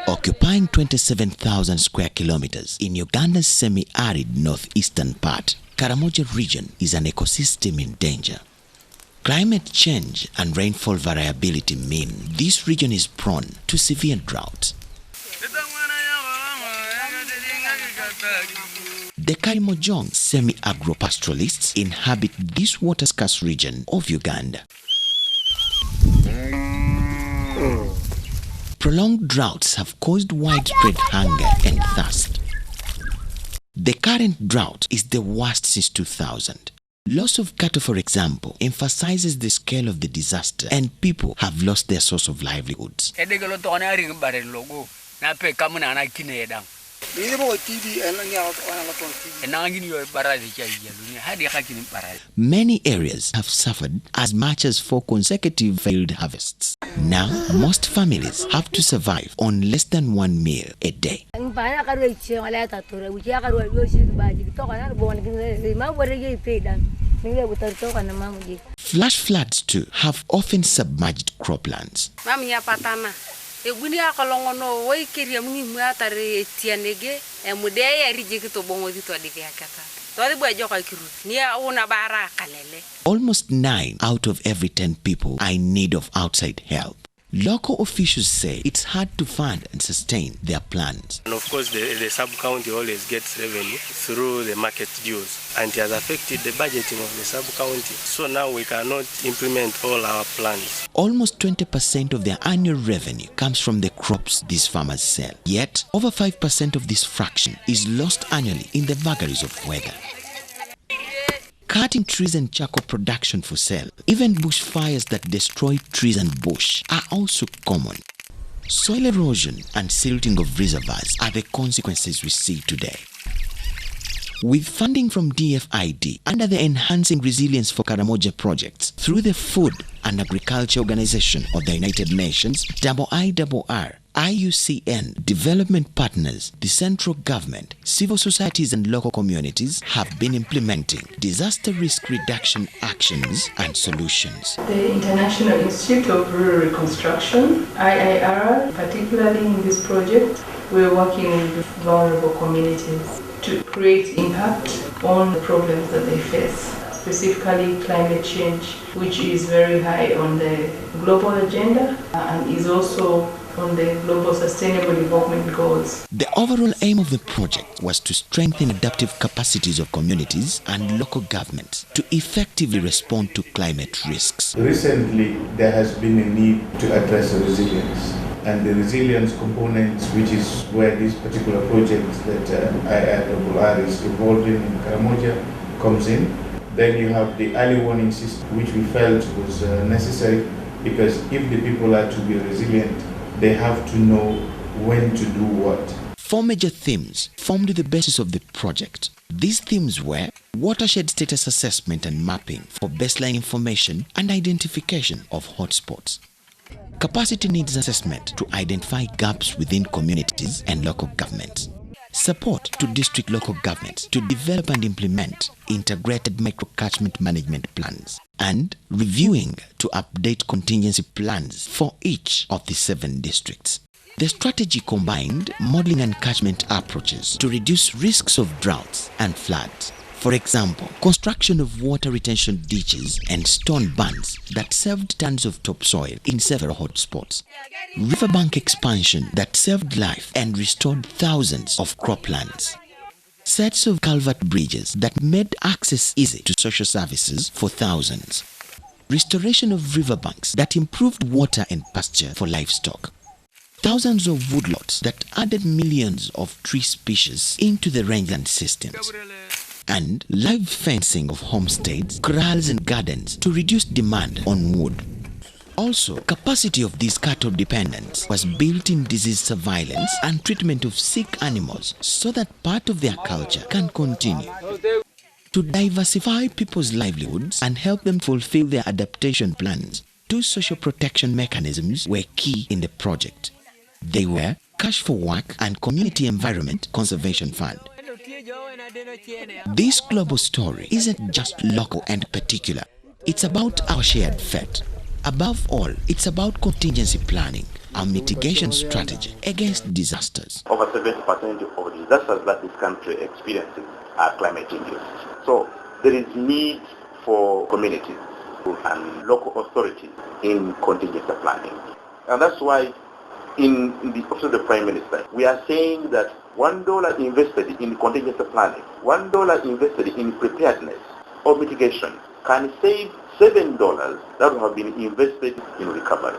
Occupying 27,000 square kilometers in Uganda's semi-arid northeastern part, Karamoja region is an ecosystem in danger. Climate change and rainfall variability mean this region is prone to severe drought. The Karimojong semi-agro-pastoralists inhabit this water-scarce region of Uganda. Prolonged droughts have caused widespread hunger and thirst. The current drought is the worst since 2000. Loss of cattle, for example, emphasizes the scale of the disaster, and people have lost their source of livelihoods. Many areas have suffered as much as 4 consecutive failed harvests. Now, most families have to survive on less than 1 meal a day. Flash floods too have often submerged croplands. Almost 9 out of every 10 people are in need of outside help. Local officials say it's hard to fund and sustain their plans. And of course, the sub-county always gets revenue through the market dues, and it has affected the budgeting of the sub-county. So now we cannot implement all our plans. Almost 20% of their annual revenue comes from the crops these farmers sell. Yet, over 5% of this fraction is lost annually in the vagaries of weather. Cutting trees and charcoal production for sale, even bushfires that destroy trees and bush, are also common. Soil erosion and silting of reservoirs are the consequences we see today. With funding from DFID under the Enhancing Resilience for Karamoja projects through the Food and Agriculture Organization of the United Nations, IIRR, IUCN, development partners, the central government, civil societies and local communities have been implementing disaster risk reduction actions and solutions. The International Institute of Rural Reconstruction, IIRR, particularly in this project, we're working with vulnerable communities to create impact on the problems that they face, specifically climate change, which is very high on the global agenda and is also on the Global Sustainable Development Goals. The overall aim of the project was to strengthen adaptive capacities of communities and local governments to effectively respond to climate risks. Recently, there has been a need to address resilience. And the resilience components, which is where this particular project that IIRR is involved in Karamoja, comes in. Then you have the early warning system, which we felt was necessary, because if the people are to be resilient, they have to know when to do what. 4 major themes formed the basis of the project. These themes were watershed status assessment and mapping for baseline information and identification of hotspots, capacity needs assessment to identify gaps within communities and local governments, support to district local governments to develop and implement integrated microcatchment management plans, and reviewing to update contingency plans for each of the 7 districts. The strategy combined modeling and catchment approaches to reduce risks of droughts and floods. For example, construction of water retention ditches and stone bands that saved tons of topsoil in several hotspots. Riverbank expansion that saved life and restored thousands of croplands. Sets of culvert bridges that made access easy to social services for thousands. Restoration of riverbanks that improved water and pasture for livestock. Thousands of woodlots that added millions of tree species into the rangeland systems. And live fencing of homesteads, corrals and gardens to reduce demand on wood. Also, capacity of these cattle dependents was built in disease surveillance and treatment of sick animals so that part of their culture can continue. To diversify people's livelihoods and help them fulfill their adaptation plans, 2 social protection mechanisms were key in the project. They were Cash for Work and Community Environment Conservation Fund. This global story isn't just local and particular. It's about our shared fate. Above all, it's about contingency planning, our mitigation strategy against disasters. Over 70% of disasters that this country experiences are climate-induced. So there is need for communities and local authorities in contingency planning. And that's why in the Office of the Prime Minister, we are saying that $1 invested in contingency planning, $1 invested in preparedness or mitigation can save $7 that would have been invested in recovery.